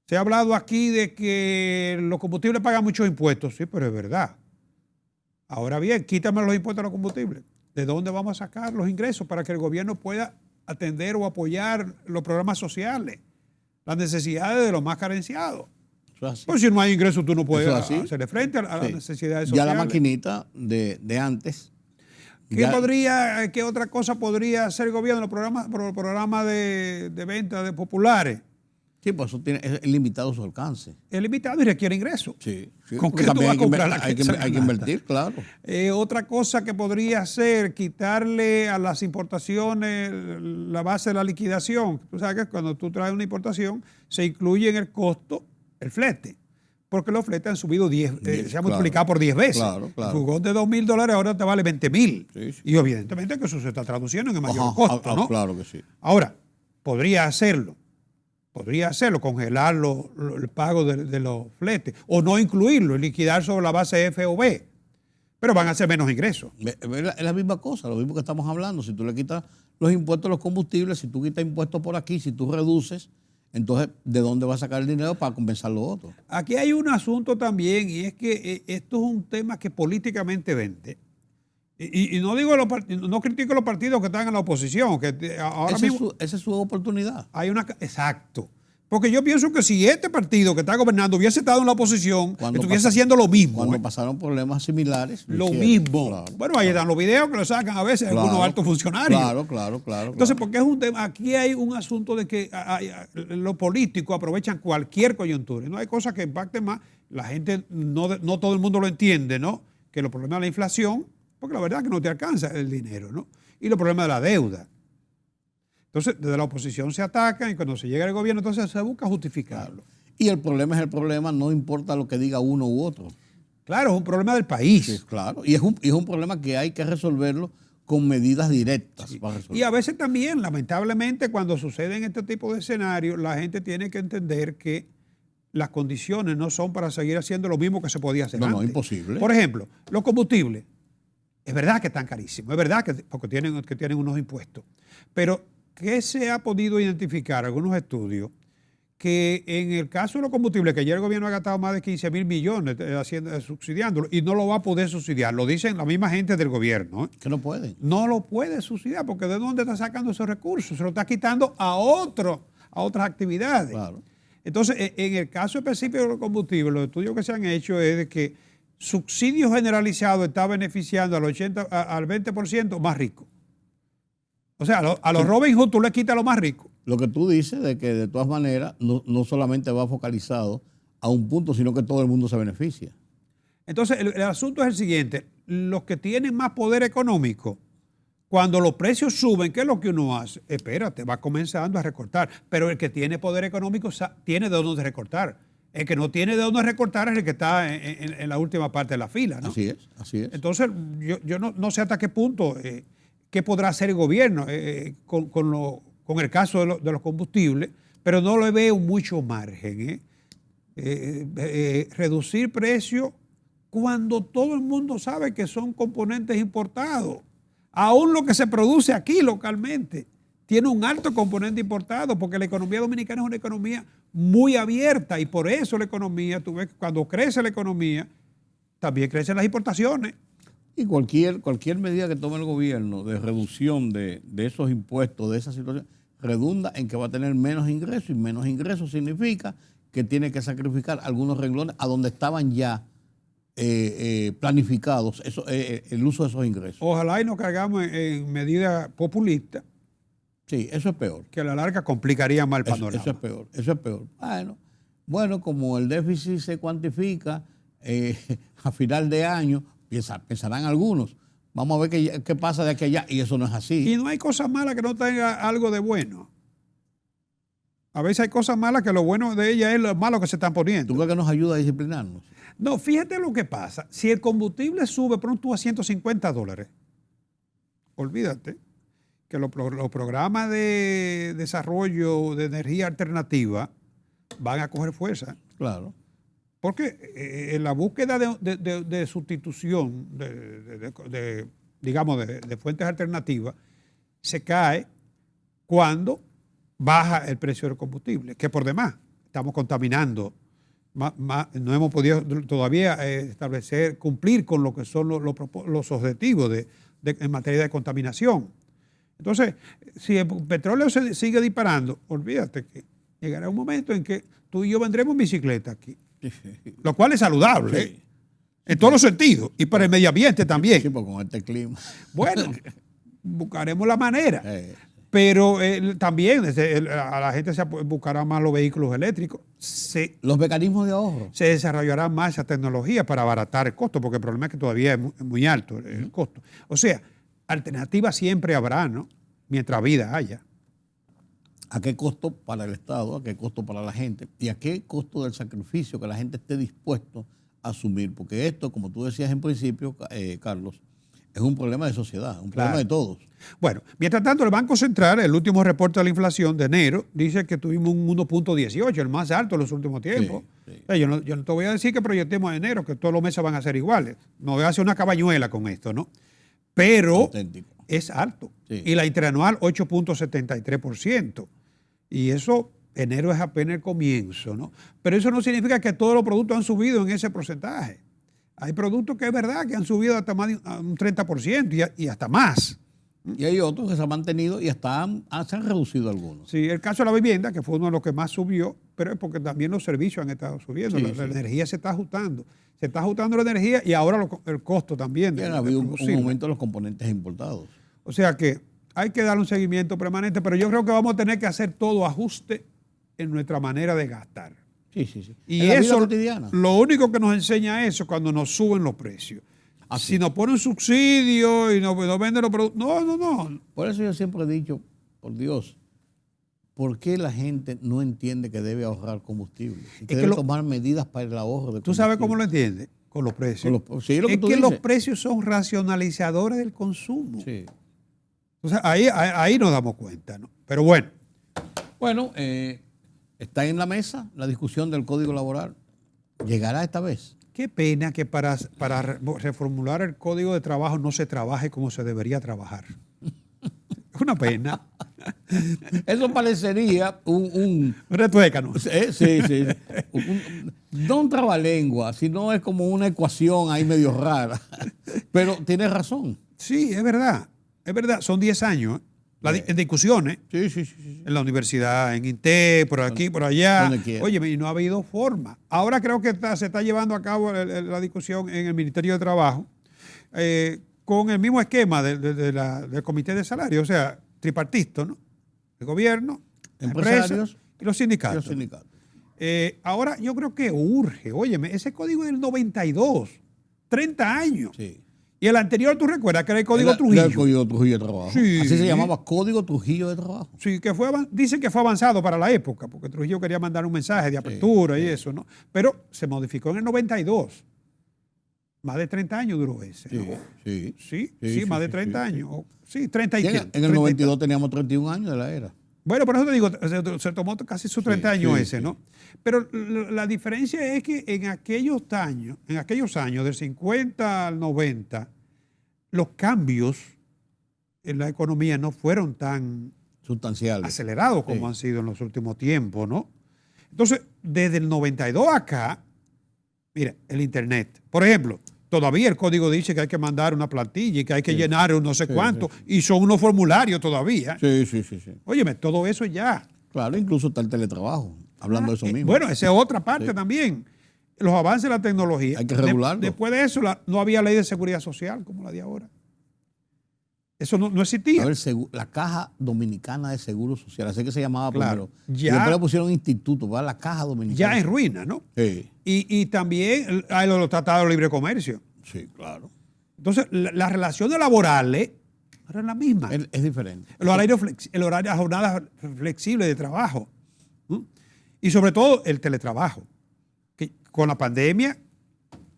S6: Se ha hablado aquí de que los combustibles pagan muchos impuestos, sí, pero es verdad. Ahora bien, quítame los impuestos a los combustibles. ¿De dónde vamos a sacar los ingresos para que el gobierno pueda atender o apoyar los programas sociales, las necesidades de los más carenciados?
S2: Eso es así.
S6: Pues si no hay ingresos, tú no puedes
S2: Eso es así.
S6: hacerle frente a las
S2: Sí.
S6: necesidades
S2: Ya
S6: sociales.
S2: la maquinita de antes.
S6: ¿Qué otra cosa podría hacer el gobierno? Los programas de venta de populares.
S2: Sí, pues eso es limitado su alcance.
S6: Es limitado y requiere ingresos.
S2: Sí.
S6: ¿Con
S2: Porque
S6: qué tú
S2: también
S6: vas a comprar la
S2: hay que
S6: canasta?
S2: invertir, claro.
S6: Otra cosa que podría hacer, quitarle a las importaciones la base de la liquidación. Tú sabes que cuando tú traes una importación, se incluye en el costo el flete. Porque los fletes han subido se han
S2: Claro.
S6: multiplicado por 10 veces.
S2: Claro.
S6: El furgón de $2,000 ahora te vale 20,000.
S2: Sí.
S6: Y evidentemente que eso se está traduciendo en el mayor
S2: Ajá,
S6: costo, ¿no?
S2: Claro que sí.
S6: Ahora, podría hacerlo, congelar el pago de los fletes, o no incluirlo, liquidar sobre la base FOB, pero van a ser menos ingresos.
S2: Es la misma cosa, lo mismo que estamos hablando. Si tú le quitas los impuestos a los combustibles, si tú quitas impuestos por aquí, si tú reduces, entonces, ¿de dónde va a sacar el dinero para compensar lo otro?
S6: Aquí hay un asunto también, y es que esto es un tema que políticamente vende. Y no digo no critico los partidos que están en la oposición, que ahora mismo
S2: Esa es su oportunidad.
S6: hay exacto. Porque yo pienso que si este partido que está gobernando hubiese estado en la oposición, estuviese haciendo lo mismo.
S2: Cuando pasaron problemas similares.
S6: Lo
S2: hicieron.
S6: mismo.
S2: Claro.
S6: Bueno, ahí están los videos que lo sacan a veces algunos altos funcionarios.
S2: Claro.
S6: Entonces, porque es un tema, aquí hay un asunto de que los políticos aprovechan cualquier coyuntura. No hay cosas que impacten más. La gente, no todo el mundo lo entiende, ¿no? Que los problemas de la inflación, porque la verdad es que no te alcanza el dinero, ¿no? Y los problemas de la deuda. Entonces, desde la oposición se atacan y cuando se llega al gobierno, entonces se busca justificarlo.
S2: Y el problema es el problema, no importa lo que diga uno u otro.
S6: Claro, es un problema del país.
S2: Sí, claro. Y es un problema que hay que resolverlo con medidas directas.
S6: Sí.
S2: Para resolverlo.
S6: Y a veces también, lamentablemente, cuando suceden este tipo de escenarios, la gente tiene que entender que las condiciones no son para seguir haciendo lo mismo que se podía hacer antes.
S2: No, imposible.
S6: Por ejemplo, los combustibles. Es verdad que están carísimos, es verdad porque tienen unos impuestos. Pero, ¿qué se ha podido identificar? Algunos estudios que en el caso de los combustibles, que ayer el gobierno ha gastado más de 15 mil millones subsidiándolo y no lo va a poder subsidiar, lo dicen la misma gente del gobierno.
S2: Que no pueden.
S6: No lo puede subsidiar porque ¿de dónde está sacando esos recursos? Se lo está quitando a otras actividades.
S2: Claro.
S6: Entonces, en el caso específico de los combustibles, los estudios que se han hecho es de que subsidio generalizado está beneficiando al 20% más rico. O sea, a los Robin Hood tú le quitas a los más ricos.
S2: Lo que tú dices de que de todas maneras no solamente va focalizado a un punto, sino que todo el mundo se beneficia.
S6: Entonces, el asunto es el siguiente. Los que tienen más poder económico, cuando los precios suben, ¿qué es lo que uno hace? Espérate, va comenzando a recortar. Pero el que tiene poder económico tiene de dónde recortar. El que no tiene de dónde recortar es el que está en la última parte de la fila, ¿no?
S2: Así es, así es.
S6: Entonces, yo no sé hasta qué punto, qué podrá hacer el gobierno con el caso de los combustibles, pero no le veo mucho margen. Reducir precios cuando todo el mundo sabe que son componentes importados. Aún lo que se produce aquí localmente tiene un alto componente importado, porque la economía dominicana es una economía muy abierta y por eso la economía, tú ves que cuando crece la economía, también crecen las importaciones.
S2: Y cualquier medida que tome el gobierno de reducción de esos impuestos, de esa situación, redunda en que va a tener menos ingresos, y menos ingresos significa que tiene que sacrificar algunos renglones a donde estaban ya planificados el uso de esos ingresos.
S6: Ojalá y nos cargamos en medidas populistas.
S2: Sí, eso es peor.
S6: Que a la larga complicaría más el panorama.
S2: Eso es peor. Bueno, como el déficit se cuantifica a final de año, pensarán algunos. Vamos a ver qué pasa de aquí a allá, y eso no es así.
S6: Y no hay cosa mala que no tenga algo de bueno. A veces hay cosas malas que lo bueno de ellas es lo malo que se están poniendo.
S2: ¿Tú crees que nos ayuda a disciplinarnos?
S6: No, fíjate lo que pasa. Si el combustible sube pronto a $150, olvídate que los programas de desarrollo de energía alternativa van a coger fuerza.
S2: Claro.
S6: Porque en la búsqueda de sustitución, digamos, de fuentes alternativas, se cae cuando baja el precio del combustible, que por demás estamos contaminando. No hemos podido todavía cumplir con lo que son los objetivos en materia de contaminación. Entonces, si el petróleo se sigue disparando, olvídate que llegará un momento en que tú y yo vendremos en bicicleta aquí. Lo cual es saludable,
S2: sí.
S6: En todos los sentidos, y para el medio ambiente también.
S2: Sí, pues con este clima.
S6: Bueno, buscaremos la manera. Pero también a la gente se buscará más los vehículos eléctricos.
S2: Los mecanismos de ahorro.
S6: Se desarrollará más esa tecnología para abaratar el costo, porque el problema es que todavía es muy alto el costo. O sea, alternativas siempre habrá, ¿no? Mientras vida haya.
S2: ¿A qué costo para el Estado? ¿A qué costo para la gente? ¿Y a qué costo del sacrificio que la gente esté dispuesto a asumir? Porque esto, como tú decías en principio, Carlos, es un problema de sociedad, un problema de todos.
S6: Bueno, mientras tanto, el Banco Central, el último reporte de la inflación de enero, dice que tuvimos un 1.18, el más alto en los últimos tiempos. Sí. O sea, yo no te voy a decir que proyectemos enero, que todos los meses van a ser iguales. No voy a hacer una cabañuela con esto, ¿no? Pero auténtico. Es alto. Sí. Y la interanual 8.73%. Y eso, enero es apenas el comienzo, ¿no? Pero eso no significa que todos los productos han subido en ese porcentaje. Hay productos que es verdad que han subido hasta más de un 30% y hasta más.
S2: Y hay otros que se han mantenido y hasta se han reducido algunos.
S6: Sí, el caso de la vivienda, que fue uno de los que más subió, pero es porque también los servicios han estado subiendo. La energía se está ajustando. Se está ajustando la energía y ahora el costo también.
S2: Ha habido un aumento de los componentes importados.
S6: O sea que hay que dar un seguimiento permanente, pero yo creo que vamos a tener que hacer todo ajuste en nuestra manera de gastar.
S2: Sí.
S6: Y eso, lo único que nos enseña eso cuando nos suben los precios. Así. Si nos ponen subsidios y nos venden los productos. No.
S2: Por eso yo siempre he dicho, por Dios, ¿por qué la gente no entiende que debe ahorrar combustible? Y que debe tomar medidas para el ahorro de combustible.
S6: ¿Tú sabes cómo lo entiendes? Con los precios. Los precios son racionalizadores del consumo. Sí. Entonces ahí nos damos cuenta, ¿no? Pero bueno.
S2: Bueno, está en la mesa la discusión del Código Laboral. ¿Llegará esta vez?
S6: Qué pena que para reformular el Código de Trabajo no se trabaje como se debería trabajar. Una pena.
S2: Eso parecería un
S6: retuécano.
S2: sí. No un trabalengua, sino es como una ecuación ahí medio rara. Pero tienes razón.
S6: Sí, es verdad. Es verdad. Son 10 años. En discusiones.
S2: Sí.
S6: En la universidad, en INTE, por aquí, por allá. Oye, y no ha habido forma. Ahora creo que se está llevando a cabo la discusión en el Ministerio de Trabajo con el mismo esquema del Comité de Salario, o sea, tripartito, ¿no? El gobierno, empresarios y los sindicatos. Ahora yo creo que urge, óyeme, ese código es del 92, 30 años.
S2: Sí.
S6: Y el anterior, ¿tú recuerdas que era el Código Trujillo?
S2: Era el Código Trujillo de Trabajo.
S6: Sí.
S2: Así se llamaba, Código Trujillo de Trabajo.
S6: Sí, dicen que fue avanzado para la época, porque Trujillo quería mandar un mensaje de apertura y eso, ¿no? Pero se modificó en el 92. Más de 30 años duró ese, ¿no? Sí, más de 30 años. Sí, 30 y
S2: en el 92 teníamos 31 años de la era.
S6: Bueno, por eso te digo, se tomó casi sus 30 años ese, ¿no? Pero la diferencia es que en aquellos años, del 50 al 90, los cambios en la economía no fueron tan
S2: sustanciales,
S6: acelerados como han sido en los últimos tiempos, ¿no? Entonces, desde el 92 acá, mira, el Internet, por ejemplo, todavía el código dice que hay que mandar una plantilla y que hay que llenar un no sé cuánto, y son unos formularios todavía.
S2: Sí.
S6: Óyeme, todo eso ya.
S2: Claro, incluso está el teletrabajo, hablando de eso mismo.
S6: Bueno, esa es otra parte también. Los avances de la tecnología.
S2: Hay que regularlo.
S6: Después de eso, no había ley de seguridad social como la de ahora. Eso no existía.
S2: A ver, la Caja Dominicana de Seguro Social, así que se llamaba primero.
S6: Ya,
S2: y después le pusieron instituto, ¿verdad? La Caja Dominicana.
S6: Ya en ruina, ¿no?
S2: Sí.
S6: Y también hay los tratados de libre comercio.
S2: Sí, claro.
S6: Entonces, las relaciones laborales eran las mismas.
S2: Es diferente.
S6: El horario, la jornada flexible de trabajo. Y sobre todo el teletrabajo, que con la pandemia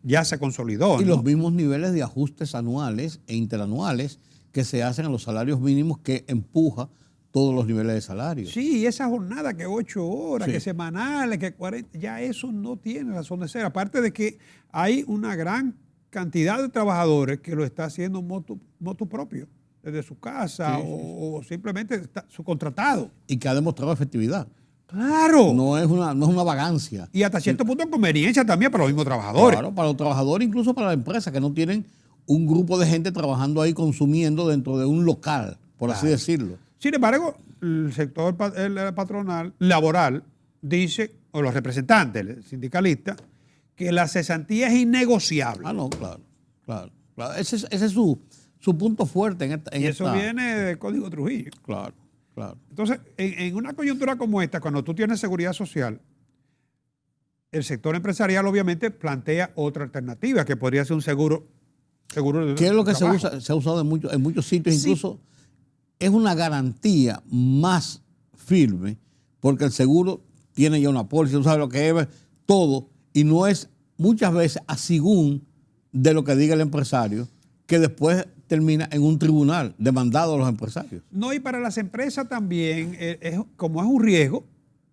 S6: ya se consolidó.
S2: Y
S6: ¿no?
S2: los mismos niveles de ajustes anuales e interanuales que se hacen a los salarios mínimos que empuja todos los niveles de salario.
S6: Sí, esa jornada que 8 horas, que semanales, que 40, ya eso no tiene razón de ser. Aparte de que hay una gran cantidad de trabajadores que lo está haciendo motu propio, desde su casa o simplemente subcontratado.
S2: Y que ha demostrado efectividad.
S6: Claro.
S2: No es una vagancia.
S6: Y hasta cierto punto conveniencia también para los mismos trabajadores.
S2: Claro, para los trabajadores, incluso para las empresas que no tienen un grupo de gente trabajando ahí consumiendo dentro de un local, por así decirlo.
S6: Sin embargo, el sector patronal, laboral, dice, o los representantes, el sindicalista, que la cesantía es innegociable.
S2: Ah, no, claro. Ese es su punto fuerte en esta.
S6: Y eso viene del Código Trujillo.
S2: Claro.
S6: Entonces, en una coyuntura como esta, cuando tú tienes seguridad social, el sector empresarial obviamente plantea otra alternativa, que podría ser un seguro de
S2: ¿Qué es lo que se
S6: trabajo.
S2: ha usado en muchos sitios? Incluso es una garantía más firme, porque el seguro tiene ya una póliza, tú sabes lo que es todo, y no es muchas veces a según de lo que diga el empresario, que después termina en un tribunal demandado a los empresarios.
S6: No, y para las empresas también, como es un riesgo,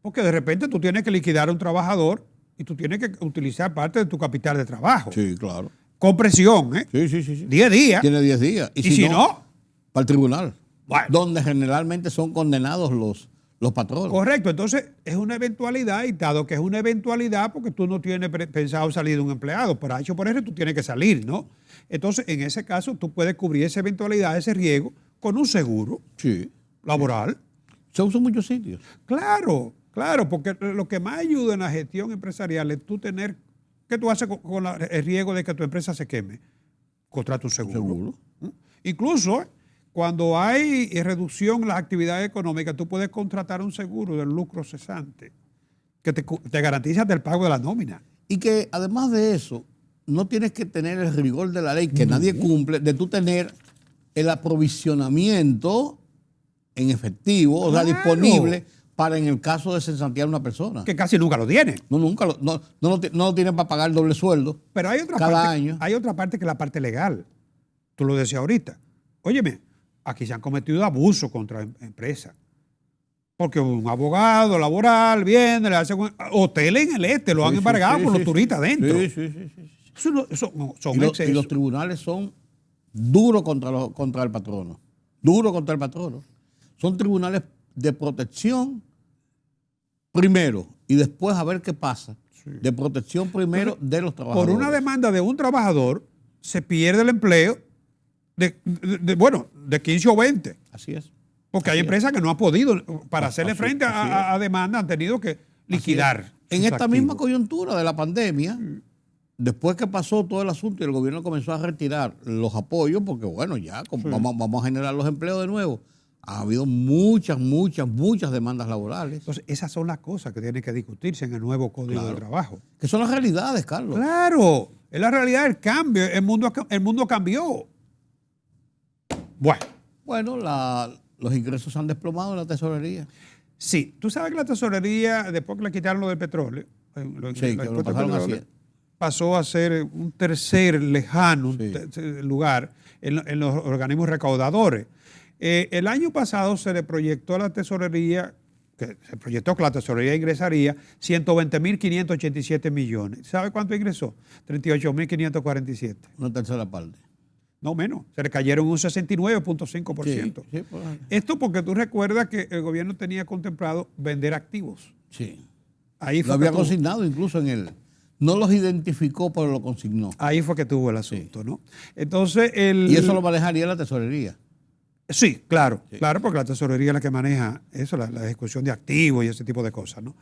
S6: porque de repente tú tienes que liquidar a un trabajador y tú tienes que utilizar parte de tu capital de trabajo.
S2: Sí, claro.
S6: Con presión, ¿eh?
S2: Sí.
S6: 10 días.
S2: Tiene 10 días.
S6: ¿Y si no?
S2: Para el tribunal.
S6: Bueno.
S2: Donde generalmente son condenados los patronos.
S6: Correcto. Entonces, es una eventualidad, y dado que es una eventualidad, porque tú no tienes pensado salir de un empleado, por hecho por eso tú tienes que salir, ¿no? Entonces, en ese caso, tú puedes cubrir esa eventualidad, ese riesgo, con un seguro laboral.
S2: Se usa en muchos sitios.
S6: Claro, porque lo que más ayuda en la gestión empresarial es tú tener. ¿Qué tú haces con el riesgo de que tu empresa se queme? Contrata un seguro. Incluso cuando hay reducción en las actividades económicas, tú puedes contratar un seguro del lucro cesante que te garantiza el pago de la nómina.
S2: Y que además de eso, no tienes que tener el rigor de la ley que nadie cumple, de tú tener el aprovisionamiento en efectivo, o sea, disponible para en el caso de cesantear a una persona.
S6: Que casi nunca lo tiene.
S2: No lo tiene para pagar el doble sueldo.
S6: Pero hay otra
S2: cada
S6: parte,
S2: año.
S6: Hay otra parte que es la parte legal. Tú lo decías ahorita. Óyeme, aquí se han cometido abusos contra empresas. Porque un abogado laboral viene, le hace hoteles en el este, lo han embargado por los turistas adentro.
S2: Sí.
S6: Eso son excesos.
S2: Y los tribunales son duros contra el patrono. Duros contra el patrono. Son tribunales de protección primero y después a ver qué pasa. Sí. De protección primero. Entonces, de los trabajadores.
S6: Por una demanda de un trabajador se pierde el empleo de 15 o 20.
S2: Así es.
S6: Porque hay empresas que no han podido, para hacerle frente a demanda, han tenido que liquidar.
S2: En esta misma coyuntura de la pandemia, después que pasó todo el asunto y el gobierno comenzó a retirar los apoyos, porque bueno, ya vamos a generar los empleos de nuevo, ha habido muchas demandas laborales.
S6: Entonces, esas son las cosas que tienen que discutirse en el nuevo Código de Trabajo.
S2: Que son las realidades, Carlos.
S6: Claro, es la realidad del cambio. El mundo cambió.
S2: Bueno, los ingresos han desplomado en la tesorería.
S6: Sí, tú sabes que la tesorería, después que le quitaron lo del petróleo, pasó a ser un tercer lejano lugar en los organismos recaudadores. El año pasado se le proyectó a la tesorería, que la tesorería ingresaría 120.587 millones. ¿Sabe cuánto ingresó? 38.547.
S2: Una tercera parte.
S6: No menos, se le cayeron un 69.5%.
S2: Sí,
S6: Esto porque tú recuerdas que el gobierno tenía contemplado vender activos.
S2: Sí.
S6: Ahí fue
S2: lo había consignado incluso en él. No los identificó, pero lo consignó.
S6: Ahí fue que tuvo el asunto, ¿no? Entonces,
S2: y eso lo manejaría la tesorería.
S6: Sí, claro, porque la tesorería es la que maneja eso, la ejecución de activos y ese tipo de cosas, ¿no?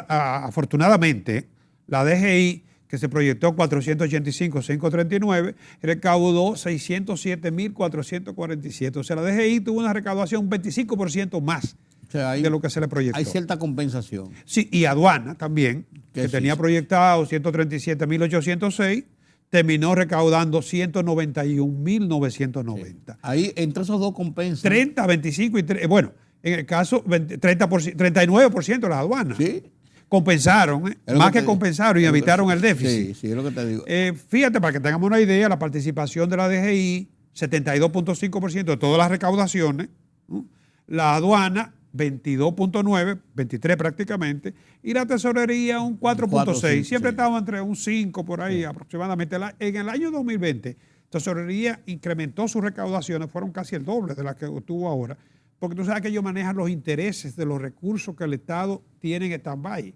S6: Afortunadamente, la DGI, que se proyectó 485.539, recaudó 607.447. O sea, la DGI tuvo una recaudación un 25% más de lo que se le proyectó.
S2: Hay cierta compensación.
S6: Sí, y aduana también, que tenía proyectado 137.806, terminó recaudando 191.990.
S2: Ahí, entre esos dos compensan.
S6: 30, 25 y 3. Bueno, en el caso, 39% de las aduanas.
S2: Sí.
S6: Compensaron, más que compensaron y evitaron el déficit.
S2: Sí, es lo que te digo.
S6: Fíjate, para que tengamos una idea, la participación de la DGI, 72.5% de todas las recaudaciones, ¿no? La aduana, 22.9, 23 prácticamente, y la tesorería un 4.6. Siempre estaba entre un 5 por ahí aproximadamente. En el año 2020, tesorería incrementó sus recaudaciones, fueron casi el doble de las que obtuvo ahora, porque tú sabes que ellos manejan los intereses de los recursos que el Estado tiene en stand-by.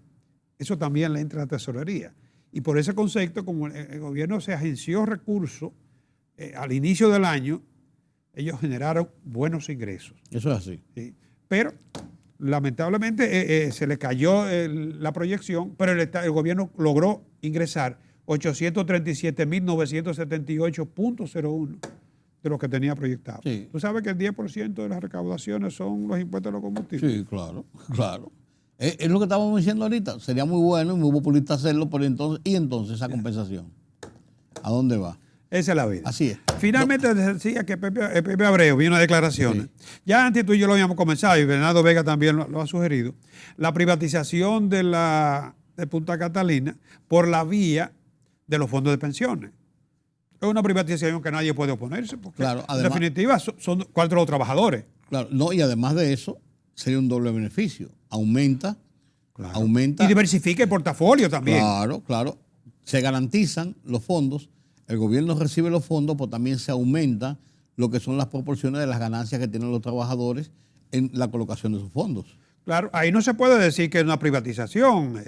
S6: Eso también le entra a la tesorería. Y por ese concepto, como el gobierno se agenció recursos al inicio del año, ellos generaron buenos ingresos.
S2: Eso es así.
S6: ¿Sí? Pero lamentablemente se le cayó la proyección, pero el gobierno logró ingresar 837.978.01 de lo que tenía proyectado.
S2: Sí.
S6: Tú sabes que el 10% de las recaudaciones son los impuestos a los combustibles.
S2: Sí, claro. Es lo que estábamos diciendo ahorita. Sería muy bueno y muy populista hacerlo, pero entonces esa compensación, ¿a dónde va?
S6: Esa es la vida.
S2: Así es.
S6: Finalmente decía que Pepe Abreu vino a declaraciones. Sí. Ya antes tú y yo lo habíamos comenzado y Bernardo Vega también lo ha sugerido. La privatización de Punta Catalina por la vía de los fondos de pensiones. Es una privatización que nadie puede oponerse porque además, en definitiva son cuatro los trabajadores.
S2: Claro, no, y además de eso sería un doble beneficio. Aumenta.
S6: Y diversifica el portafolio también.
S2: Claro. Se garantizan los fondos. El gobierno recibe los fondos, pero también se aumenta lo que son las proporciones de las ganancias que tienen los trabajadores en la colocación de sus fondos.
S6: Claro, ahí no se puede decir que es una privatización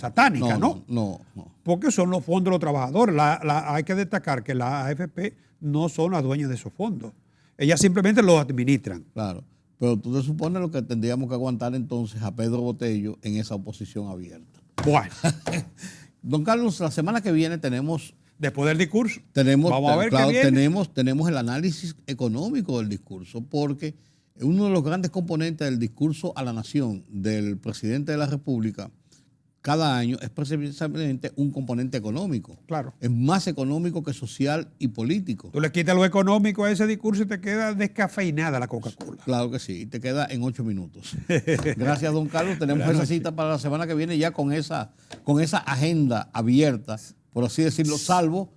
S6: satánica, ¿no?
S2: No.
S6: Porque son los fondos de los trabajadores. Hay que destacar que las AFP no son las dueñas de esos fondos. Ellas simplemente los administran.
S2: Claro, pero tú te supones lo que tendríamos que aguantar entonces a Pedro Botello en esa oposición abierta.
S6: Bueno.
S2: Don Carlos, la semana que viene tenemos...
S6: Después del discurso.
S2: Vamos a ver qué viene. Tenemos el análisis económico del discurso, porque uno de los grandes componentes del discurso a la nación del presidente de la República cada año es precisamente un componente económico.
S6: Claro.
S2: Es más económico que social y político.
S6: Tú le quitas lo económico a ese discurso y te queda descafeinada la Coca-Cola.
S2: Claro que sí, y te queda en 8 minutos. Gracias, don Carlos. Tenemos esa cita para la semana que viene ya con esa agenda abierta, por así decirlo, salvo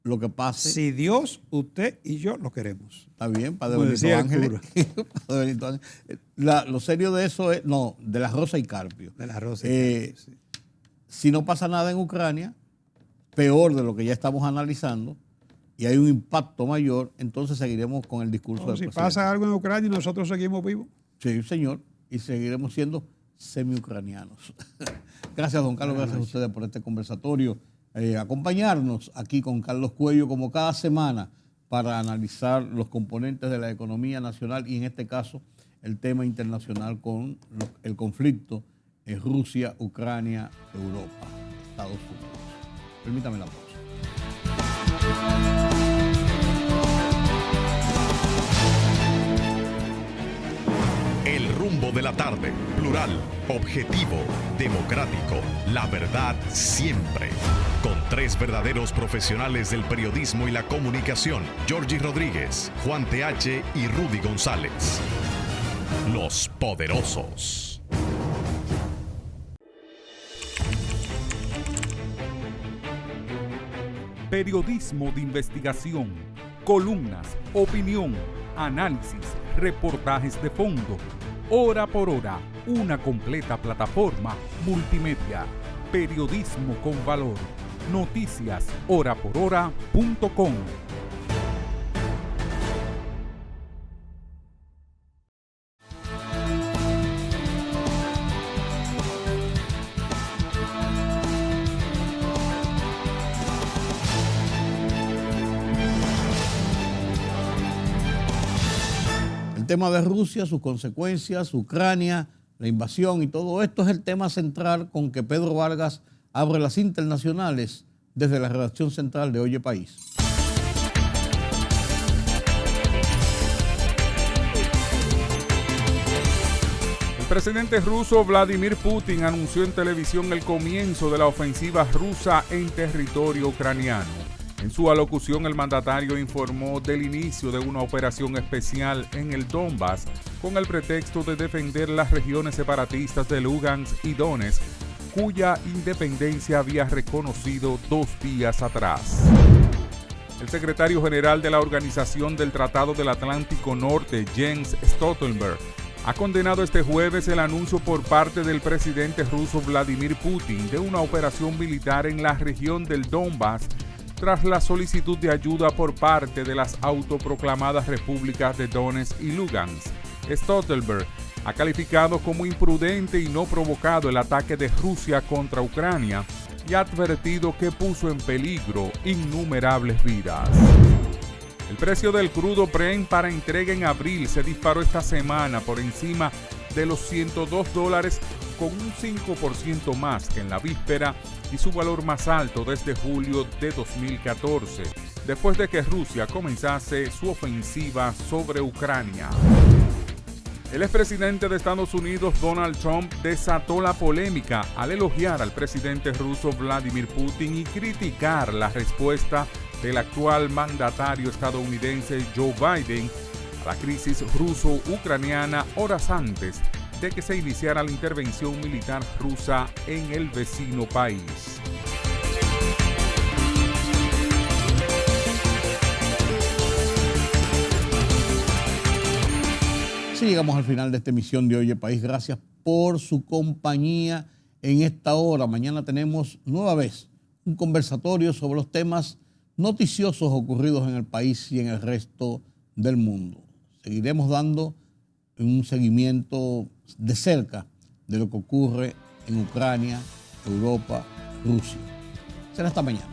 S2: lo que pase.
S6: Si Dios, usted y yo lo queremos.
S2: Está bien, Padre Benito Ángeles. Lo serio de eso es, de la Rosa y Carpio.
S6: De la Rosa y Carpio, sí.
S2: Si no pasa nada en Ucrania, peor de lo que ya estamos analizando, y hay un impacto mayor, entonces seguiremos con el discurso del
S6: Si
S2: presidente.
S6: pasa algo en Ucrania y nosotros seguimos vivos.
S2: Sí, señor, y seguiremos siendo semi-ucranianos. Gracias, don Carlos, gracias a ustedes por este conversatorio. Acompañarnos aquí con Carlos Cuello como cada semana para analizar los componentes de la economía nacional y en este caso el tema internacional con el conflicto en Rusia, Ucrania, Europa, Estados Unidos. Permítame la pausa.
S5: El rumbo de la tarde, plural, objetivo, democrático, la verdad siempre. Con tres verdaderos profesionales del periodismo y la comunicación, Georgie Rodríguez, Juan TH y Rudy González. Los poderosos.
S4: Periodismo de investigación, columnas, opinión, análisis, reportajes de fondo. Hora por hora, una completa plataforma multimedia. Periodismo con valor. Noticias horaporhora.com.
S2: El tema de Rusia, sus consecuencias, Ucrania, la invasión y todo esto es el tema central con que Pedro Vargas abre las internacionales desde la redacción central de Oye País.
S4: El presidente ruso Vladimir Putin anunció en televisión el comienzo de la ofensiva rusa en territorio ucraniano. En su alocución, el mandatario informó del inicio de una operación especial en el Donbass con el pretexto de defender las regiones separatistas de Lugansk y Donetsk, cuya independencia había reconocido 2 días atrás. El secretario general de la Organización del Tratado del Atlántico Norte, Jens Stoltenberg, ha condenado este jueves el anuncio por parte del presidente ruso Vladimir Putin de una operación militar en la región del Donbass tras la solicitud de ayuda por parte de las autoproclamadas repúblicas de Donetsk y Lugansk. Stoltenberg ha calificado como imprudente y no provocado el ataque de Rusia contra Ucrania y ha advertido que puso en peligro innumerables vidas. El precio del crudo Brent para entrega en abril se disparó esta semana por encima de los $102, con un 5% más que en la víspera y su valor más alto desde julio de 2014, después de que Rusia comenzase su ofensiva sobre Ucrania. El expresidente de Estados Unidos, Donald Trump, desató la polémica al elogiar al presidente ruso Vladimir Putin y criticar la respuesta del actual mandatario estadounidense Joe Biden a la crisis ruso-ucraniana horas antes de que se iniciara la intervención militar rusa en el vecino país.
S2: Así llegamos al final de esta emisión de Oye País. Gracias por su compañía en esta hora. Mañana tenemos nueva vez un conversatorio sobre los temas noticiosos ocurridos en el país y en el resto del mundo. Seguiremos dando un seguimiento de cerca de lo que ocurre en Ucrania, Europa, Rusia. Será hasta mañana.